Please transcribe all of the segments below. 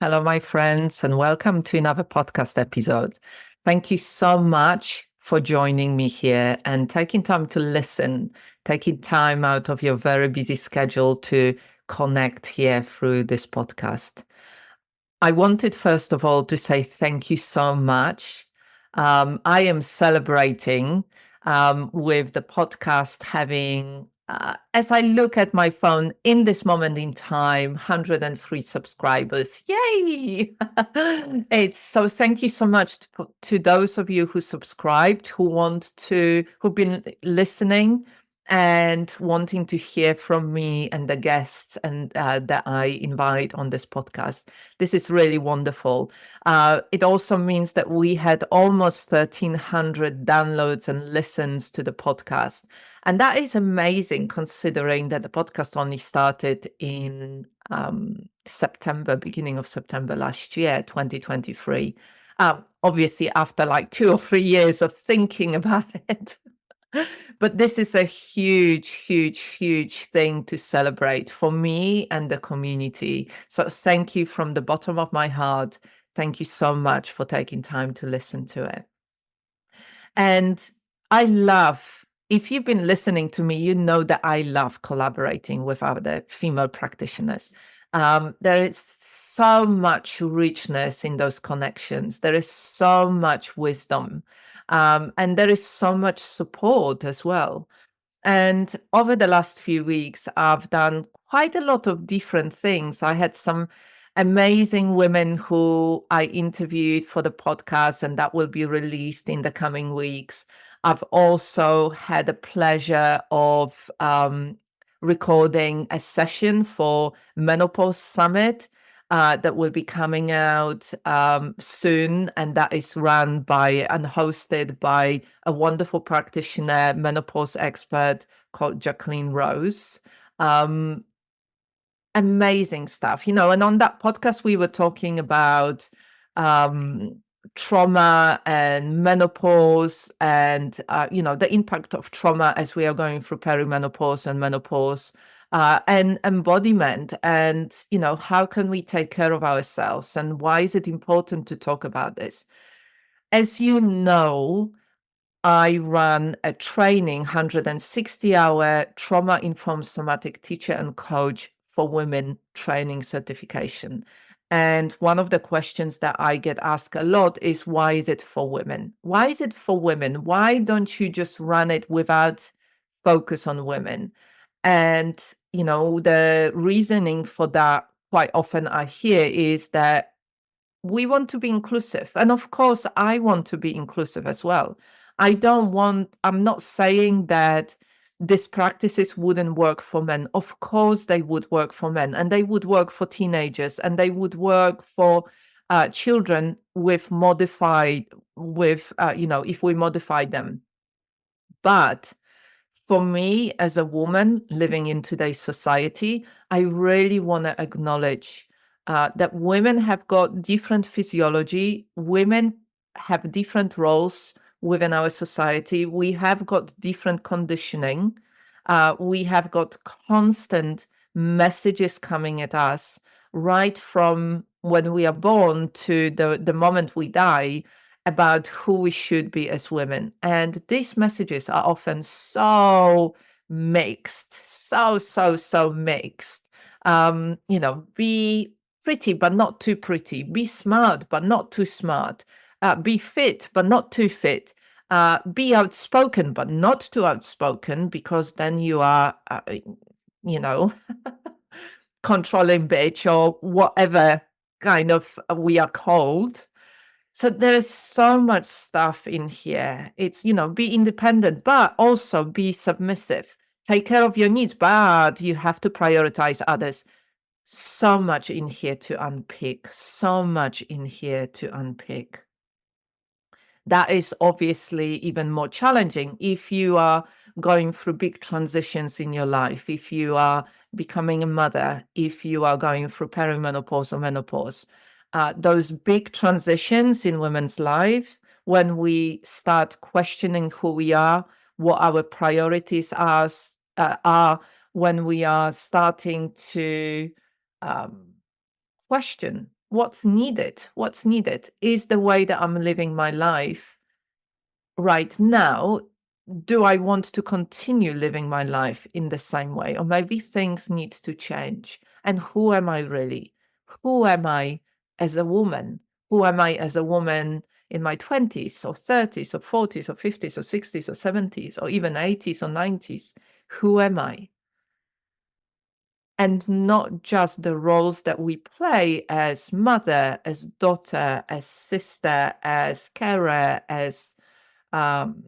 Hello, my friends, and welcome to another podcast episode. Thank you so much for joining me here and taking time to listen, taking time out of your very busy schedule to connect here through this podcast. I wanted, first of all, to say thank you so much. I am celebrating with the podcast having, as I look at my phone in this moment in time, 103 subscribers. Yay! Thank you so much to those of you who subscribed, who've been listening and wanting to hear from me and the guests and that I invite on this podcast. This is really wonderful. It also means that we had almost 1,300 downloads and listens to the podcast. And that is amazing considering that the podcast only started in September, beginning of September last year, 2023. Obviously, after like 2 or 3 years of thinking about it. But this is a huge, huge, huge thing to celebrate for me and the community. So thank you from the bottom of my heart. Thank you so much for taking time to listen to it. And if you've been listening to me, you know that I love collaborating with other female practitioners. There is so much richness in those connections. There is so much wisdom. And there is so much support as well. And over the last few weeks, I've done quite a lot of different things. I had some amazing women who I interviewed for the podcast, and that will be released in the coming weeks. I've also had the pleasure of recording a session for Menopause Summit that will be coming out soon, and that is run by and hosted by a wonderful practitioner, menopause expert called Jacqueline Rose. Amazing stuff, and on that podcast we were talking about trauma and menopause and the impact of trauma as we are going through perimenopause and menopause, and embodiment, and how can we take care of ourselves, and why is it important to talk about this? As you know, I run a training, 160-hour trauma-informed somatic teacher and coach for women training certification. And one of the questions that I get asked a lot is, why is it for women? Why is it for women? Why don't you just run it without focus on women? And, the reasoning for that quite often I hear is that we want to be inclusive. And of course, I want to be inclusive as well. I'm not saying that these practices wouldn't work for men. Of course, they would work for men, and they would work for teenagers, and they would work for children if we modify them. But for me, as a woman living in today's society, I really want to acknowledge that women have got different physiology. Women have different roles within our society. We have got different conditioning. We have got constant messages coming at us right from when we are born to the moment we die about who we should be as women. And these messages are often so mixed, so mixed. Be pretty, but not too pretty. Be smart, but not too smart. Be fit, but not too fit. Be outspoken, but not too outspoken, because then you are, controlling bitch or whatever kind of we are called. So there's so much stuff in here. It's, be independent, but also be submissive. Take care of your needs, but you have to prioritize others. So much in here to unpick. So much in here to unpick. That is obviously even more challenging if you are going through big transitions in your life, if you are becoming a mother, if you are going through perimenopause or menopause. Those big transitions in women's life, when we start questioning who we are, what our priorities are, when we are starting to question what's needed. What's needed is the way that I'm living my life right now. Do I want to continue living my life in the same way? Or maybe things need to change. And who am I really? Who am I as a woman? Who am I as a woman in my 20s or 30s or 40s or 50s or 60s or 70s or even 80s or 90s? Who am I? And not just the roles that we play as mother, as daughter, as sister, as carer, as um,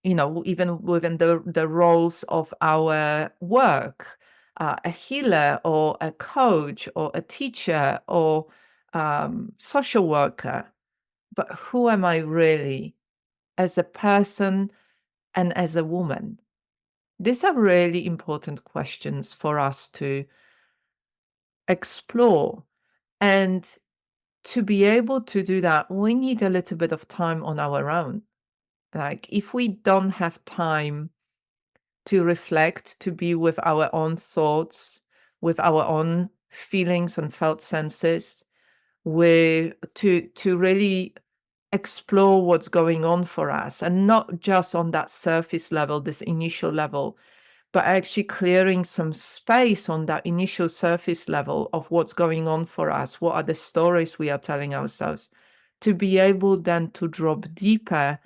even within the roles of our work, a healer or a coach or a teacher or social worker. But who am I really as a person and as a woman? These are really important questions for us to explore. And to be able to do that, we need a little bit of time on our own. Like, if we don't have time to reflect, to be with our own thoughts, with our own feelings and felt senses, to really explore what's going on for us, and not just on that surface level, this initial level, but actually clearing some space on that initial surface level of what's going on for us, what are the stories we are telling ourselves, to be able then to drop deeper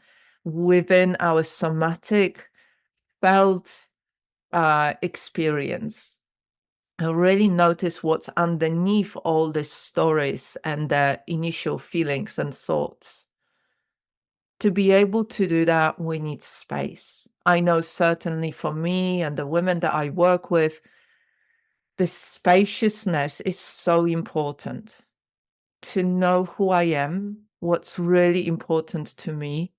within our somatic felt experience, and really notice what's underneath all these stories and the initial feelings and thoughts. To be able to do that, we need space. I know certainly for me and the women that I work with, the spaciousness is so important. To know who I am, what's really important to me,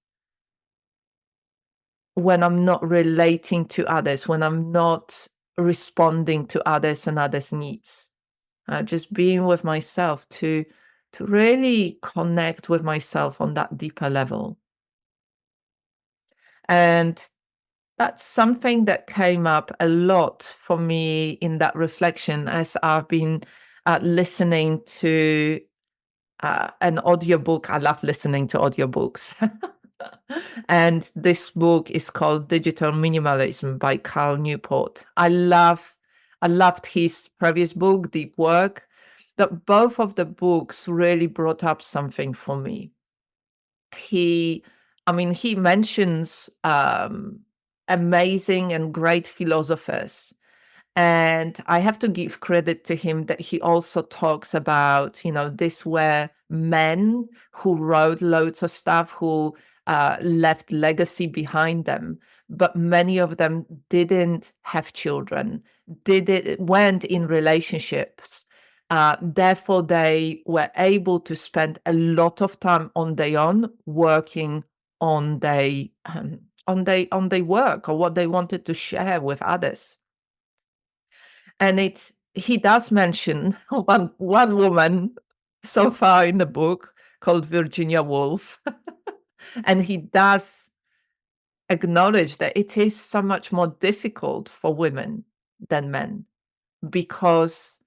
when I'm not relating to others, when I'm not responding to others and others' needs. Just being with myself to really connect with myself on that deeper level. And that's something that came up a lot for me in that reflection as I've been listening to an audiobook. I love listening to audiobooks. And this book is called Digital Minimalism by Cal Newport. I loved his previous book, Deep Work, but both of the books really brought up something for me. He, he mentions amazing and great philosophers, and I have to give credit to him that he also talks about, these were men who wrote loads of stuff, who left legacy behind them, but many of them didn't have children, weren't in relationships. Therefore, they were able to spend a lot of time on their own, working on their work or what they wanted to share with others. And he does mention one woman so far in the book called Virginia Woolf. And he does acknowledge that it is so much more difficult for women than men because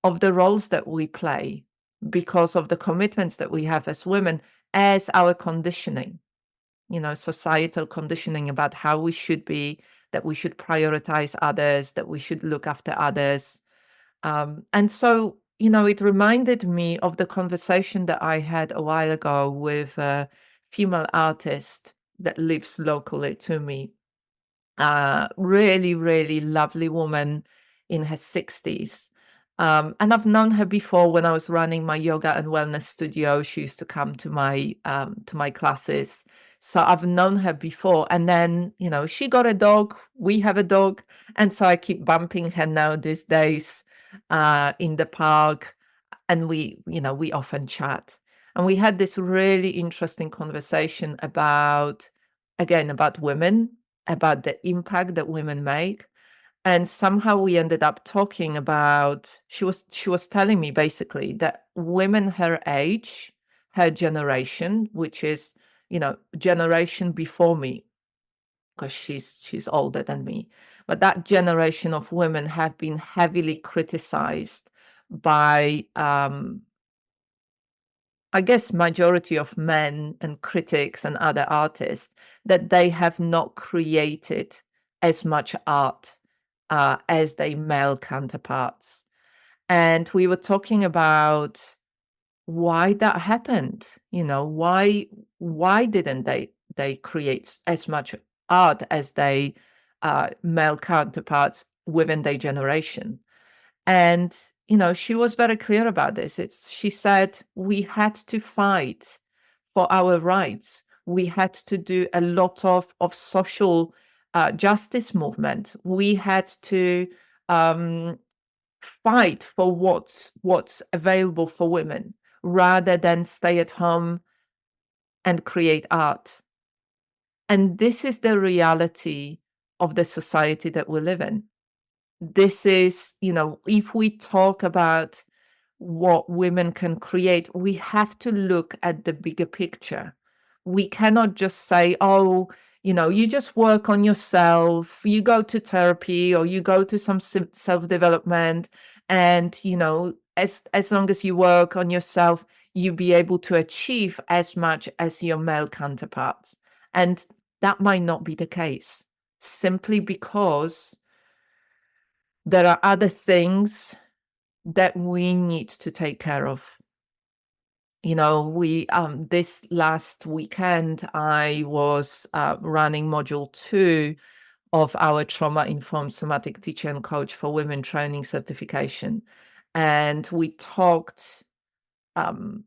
of the roles that we play, because of the commitments that we have as women, as our conditioning, societal conditioning about how we should be, that we should prioritize others, that we should look after others. And so, it reminded me of the conversation that I had a while ago with a female artist that lives locally to me. Really, really lovely woman in her 60s. And I've known her before when I was running my yoga and wellness studio. She used to come to my classes. So I've known her before. And then, she got a dog, we have a dog. And so I keep bumping her now these days in the park. And we often chat. And we had this really interesting conversation about women, about the impact that women make. And somehow we ended up talking about, she was telling me basically that women her age, her generation, which is, generation before me, because she's older than me, but that generation of women have been heavily criticized by I guess majority of men and critics and other artists, that they have not created as much art as their male counterparts. And we were talking about why that happened. Why didn't they create as much art as they male counterparts within their generation? And she was very clear about this. She said we had to fight for our rights. We had to do a lot of social justice movement. We had to fight for what's available for women rather than stay at home and create art. And this is the reality of the society that we live in. This is, if we talk about what women can create, we have to look at the bigger picture. We cannot just say, oh, you just work on yourself, you go to therapy or you go to some self-development, and as long as you work on yourself, you'll be able to achieve as much as your male counterparts. And that might not be the case, simply because there are other things that we need to take care of. We this last weekend I was running module 2 of our trauma-informed somatic teacher and coach for women training certification, and we talked in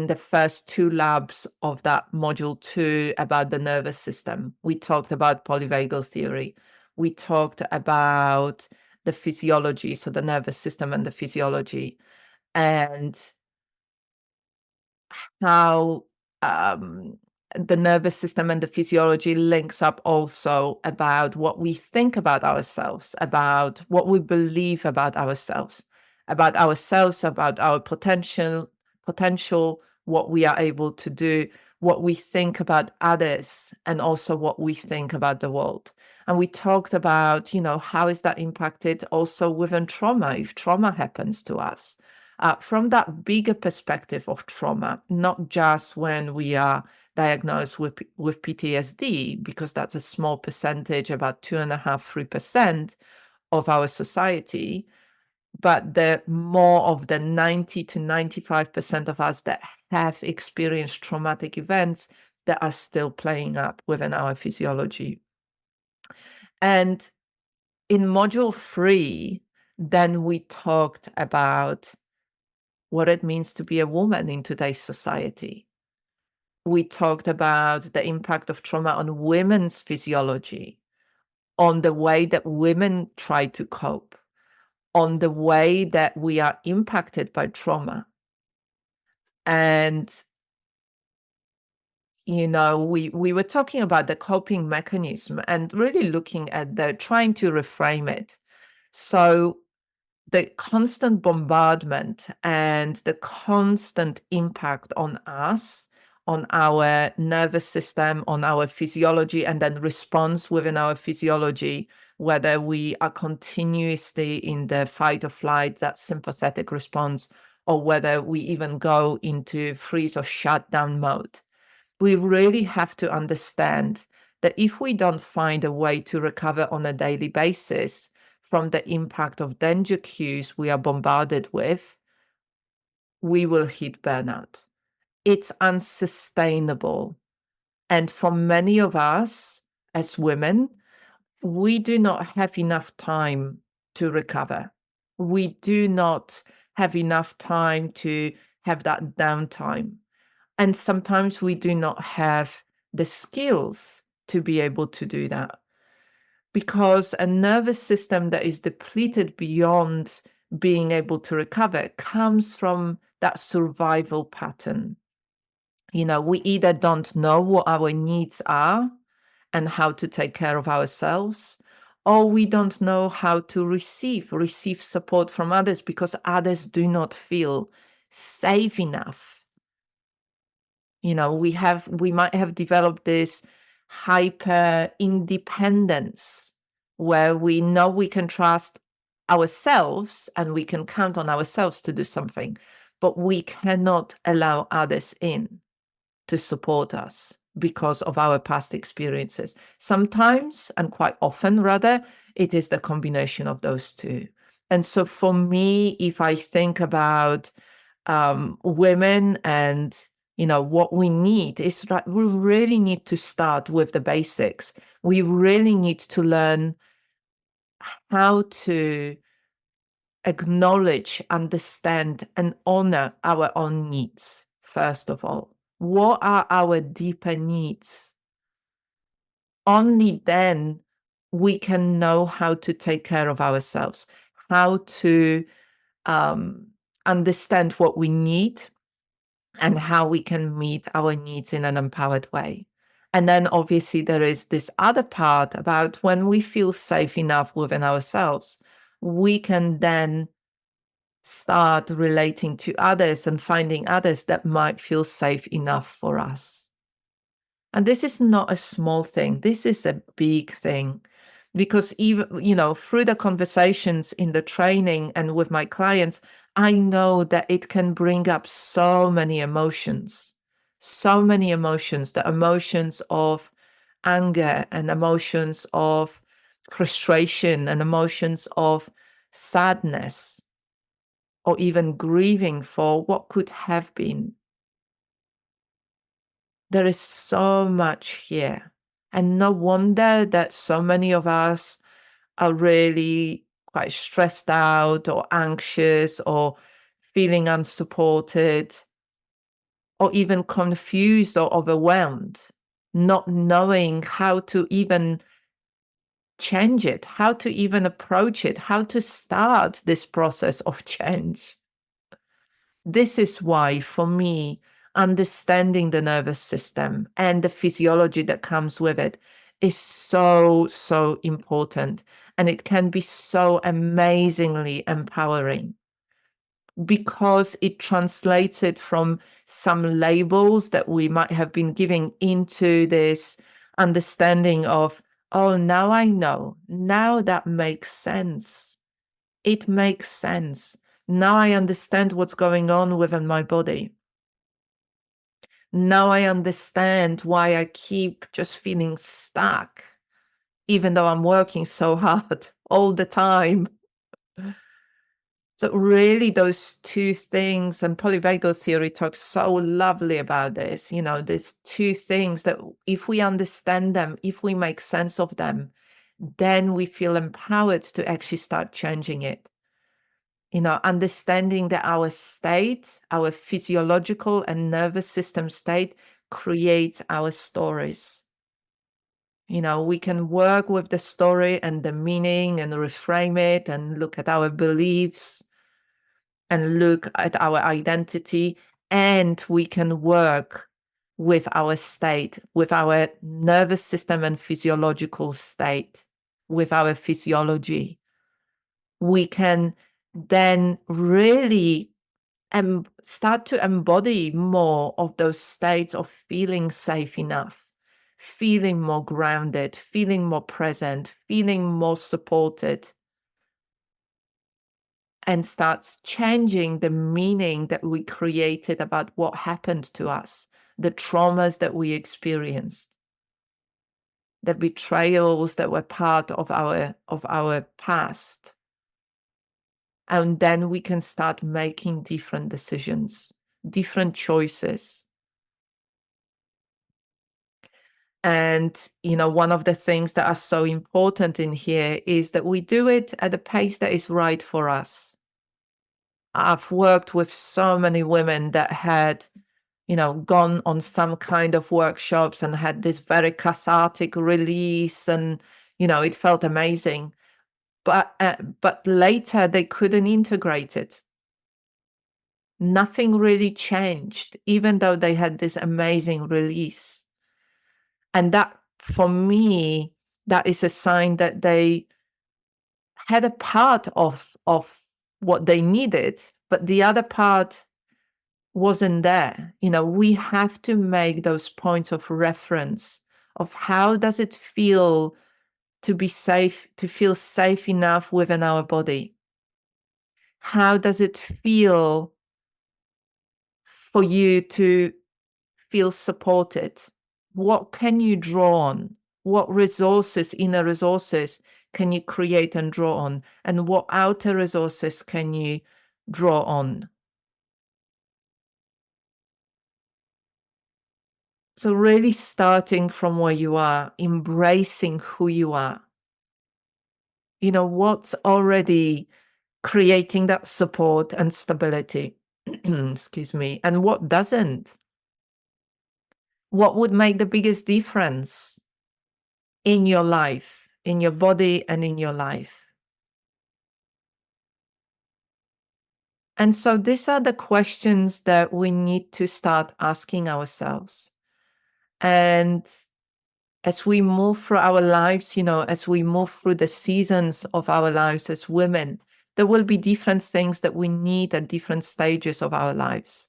the first 2 labs of that module 2 about the nervous system. We talked about polyvagal theory. We talked about the physiology, so the nervous system and the physiology, and how the nervous system and the physiology links up also about what we think about ourselves, about what we believe about ourselves, about our potential, what we are able to do, what we think about others, and also what we think about the world. And we talked about, how is that impacted also within trauma, if trauma happens to us. From that bigger perspective of trauma, not just when we are diagnosed with PTSD, because that's a small percentage, about 2.5–3% of our society, but the more of the 90–95% of us that have experienced traumatic events that are still playing up within our physiology. And in module 3, then we talked about what it means to be a woman in today's society. We talked about the impact of trauma on women's physiology, on the way that women try to cope, on the way that we are impacted by trauma. And, we were talking about the coping mechanism and really looking at trying to reframe it. So the constant bombardment and the constant impact on us, on our nervous system, on our physiology, and then response within our physiology, whether we are continuously in the fight or flight, that sympathetic response, or whether we even go into freeze or shutdown mode. We really have to understand that if we don't find a way to recover on a daily basis from the impact of danger cues we are bombarded with, we will hit burnout. It's unsustainable. And for many of us as women, we do not have enough time to recover. We do not have enough time to have that downtime. And sometimes we do not have the skills to be able to do that. Because a nervous system that is depleted beyond being able to recover comes from that survival pattern. We either don't know what our needs are and how to take care of ourselves, or we don't know how to receive support from others because others do not feel safe enough. We might have developed this hyper independence where we know we can trust ourselves, and we can count on ourselves to do something, but we cannot allow others in to support us because of our past experiences. Sometimes, and quite often rather, it is the combination of those two. And so for me, if I think about women and what we need is that we really need to start with the basics. We really need to learn how to acknowledge, understand, and honor our own needs, first of all. What are our deeper needs? Only then we can know how to take care of ourselves, how to understand what we need, and how we can meet our needs in an empowered way. And then obviously there is this other part about when we feel safe enough within ourselves, we can then start relating to others and finding others that might feel safe enough for us. And this is not a small thing. This is a big thing. Because even, through the conversations in the training and with my clients, I know that it can bring up so many emotions, the emotions of anger and emotions of frustration and emotions of sadness, or even grieving for what could have been. There is so much here. And no wonder that so many of us are really quite stressed out or anxious or feeling unsupported or even confused or overwhelmed, not knowing how to even change it, how to even approach it, how to start this process of change. This is why, for me, understanding the nervous system and the physiology that comes with it is so, so important. And it can be so amazingly empowering because it translates it from some labels that we might have been giving into this understanding of, oh, now I know, now that makes sense. It makes sense. Now I understand what's going on within my body. Now I understand why I keep just feeling stuck, even though I'm working so hard all the time. So really those two things, and polyvagal theory talks so lovely about this, there's two things that if we understand them, if we make sense of them, then we feel empowered to actually start changing it. Understanding that our state, our physiological and nervous system state creates our stories. We can work with the story and the meaning and reframe it and look at our beliefs and look at our identity, and we can work with our state, with our nervous system and physiological state, with our physiology. We can then really start to embody more of those states of feeling safe enough, feeling more grounded, feeling more present, feeling more supported, and starts changing the meaning that we created about what happened to us, the traumas that we experienced, the betrayals that were part of our past. And then we can start making different decisions, different choices. And, one of the things that are so important in here is that we do it at a pace that is right for us. I've worked with so many women that had, gone on some kind of workshops and had this very cathartic release, and, it felt amazing. But later they couldn't integrate it. Nothing really changed, even though they had this amazing release. And that, for me, that is a sign that they had a part of what they needed, but the other part wasn't there. We have to make those points of reference of how does it feel to be safe, to feel safe enough within our body, How does it feel for you to feel supported? What can you draw on? What resources, inner resources, can you create and draw on? And what outer resources can you draw on? So, really starting from where you are, embracing who you are. What's already creating that support and stability? Excuse me. And what doesn't? What would make the biggest difference in your life, in your body, and in your life? And so these are the questions that we need to start asking ourselves. And as we move through our lives, as we move through the seasons of our lives as women, there will be different things that we need at different stages of our lives.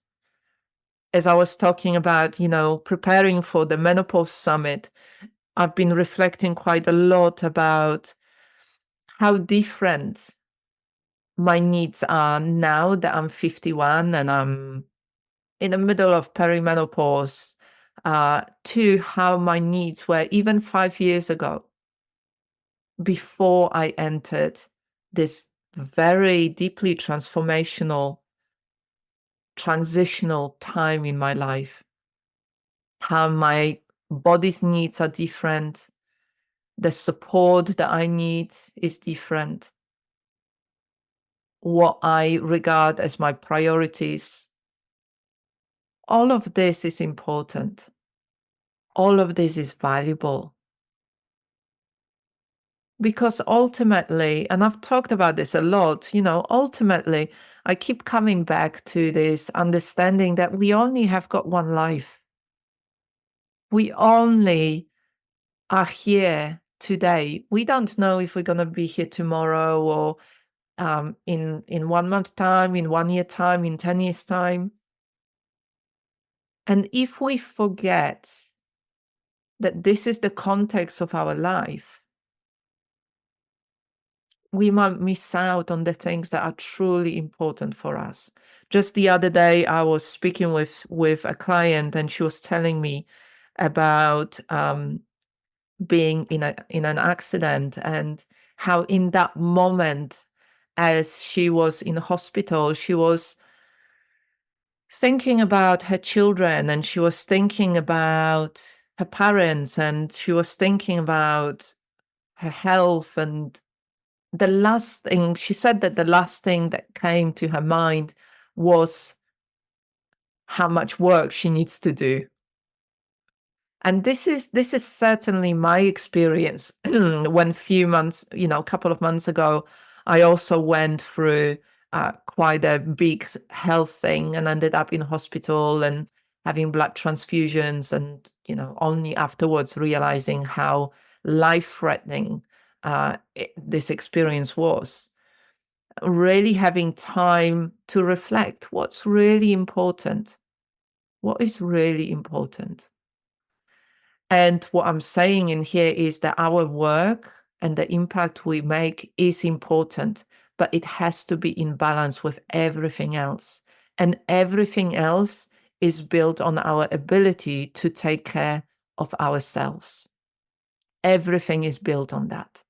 As I was talking about, preparing for the menopause summit, I've been reflecting quite a lot about how different my needs are now that I'm 51 and I'm in the middle of perimenopause, to how my needs were even 5 years ago, before I entered this very deeply transformational, transitional time in my life. How my body's needs are different, the support that I need is different, what I regard as my priorities. All of this is important. All of this is valuable. Because ultimately, and I've talked about this a lot, ultimately, I keep coming back to this understanding that we only have got one life. We only are here today. We don't know if we're going to be here tomorrow or in 1 month time, in 1 year time, in 10 years time. And if we forget that this is the context of our life, we might miss out on the things that are truly important for us. Just the other day, I was speaking with a client, and she was telling me about being in an accident, and how in that moment, as she was in hospital, she was thinking about her children, and she was thinking about her parents, and she was thinking about her health. And the last thing she said, that the last thing that came to her mind was how much work she needs to do. And this is certainly my experience. When a couple of months ago, I also went through quite a big health thing and ended up in hospital and having blood transfusions, and only afterwards realizing how life-threatening this experience was. Really having time to reflect what's really important, what is really important. And what I'm saying in here is that our work and the impact we make is important, but it has to be in balance with everything else. And everything else is built on our ability to take care of ourselves. Everything is built on that.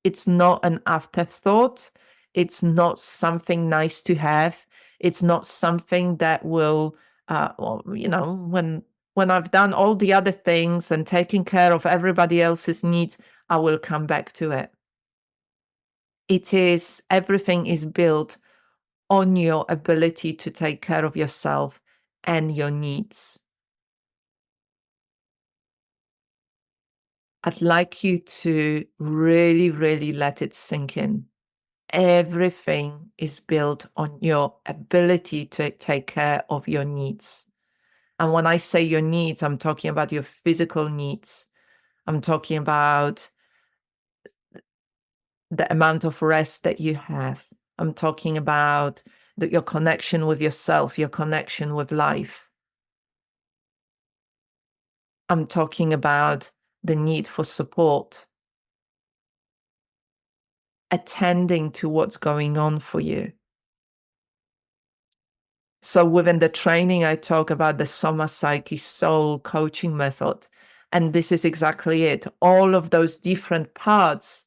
It's not an afterthought. It's not something nice to have. It's not something that will, when I've done all the other things and taken care of everybody else's needs, I will come back to it. Everything is built on your ability to take care of yourself and your needs. I'd like you to really, really let it sink in. Everything is built on your ability to take care of your needs. And when I say your needs, I'm talking about your physical needs. I'm talking about the amount of rest that you have. I'm talking about your connection with yourself, your connection with life. I'm talking about the need for support, attending to what's going on for you. So within the training, I talk about the Soma Psyche Soul coaching method. And this is exactly it. All of those different parts,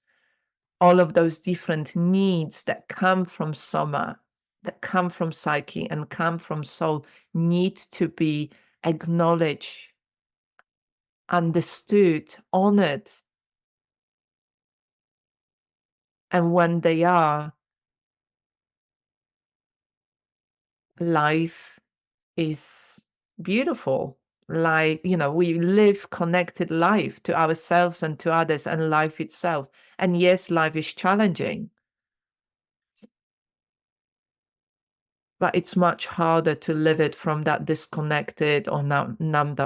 all of those different needs that come from Soma, that come from Psyche and come from Soul need to be acknowledged, understood, honored. And when they are, life is beautiful. Like, we live connected life to ourselves and to others and life itself. And yes, life is challenging, but it's much harder to live it from that disconnected or numbed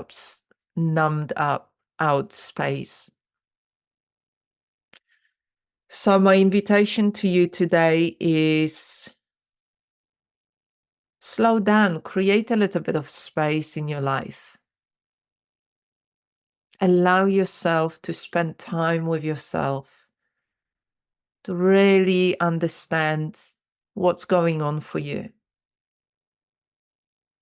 up out space. So my invitation to you today is slow down, create a little bit of space in your life. Allow yourself to spend time with yourself, to really understand what's going on for you.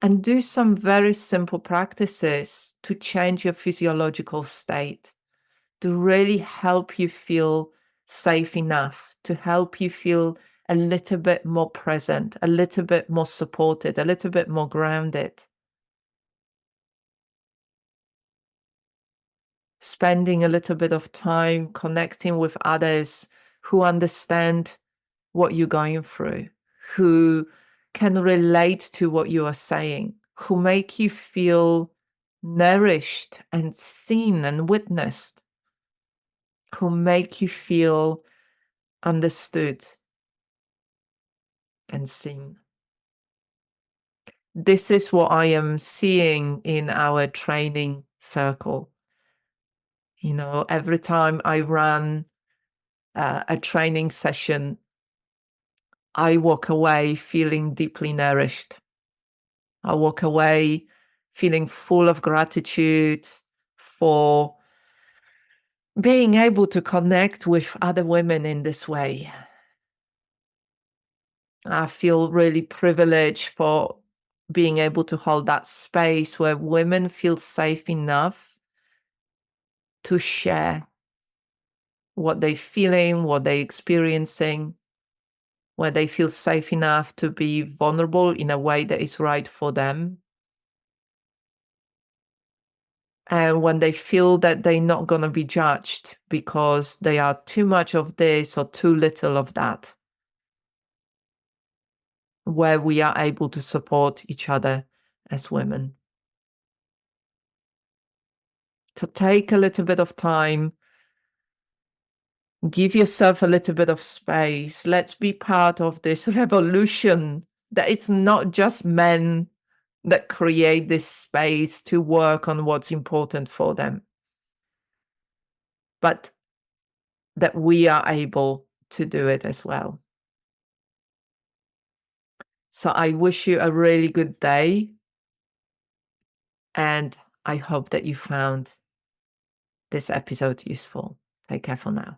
And do some very simple practices to change your physiological state, to really help you feel safe enough, to help you feel a little bit more present, a little bit more supported, a little bit more grounded. Spending a little bit of time connecting with others who understand what you're going through, who can relate to what you are saying, who make you feel nourished and seen and witnessed, who make you feel understood and seen. This is what I am seeing in our training circle. Every time I run a training session, I walk away feeling deeply nourished. I walk away feeling full of gratitude for being able to connect with other women in this way. I feel really privileged for being able to hold that space where women feel safe enough to share what they're feeling, what they're experiencing, where they feel safe enough to be vulnerable in a way that is right for them. And when they feel that they're not going to be judged because they are too much of this or too little of that, where we are able to support each other as women. To take a little bit of time, give yourself a little bit of space. Let's be part of this revolution that it's not just men that create this space to work on what's important for them, but that we are able to do it as well. So I wish you a really good day, and I hope that you found this episode useful. Take care for now.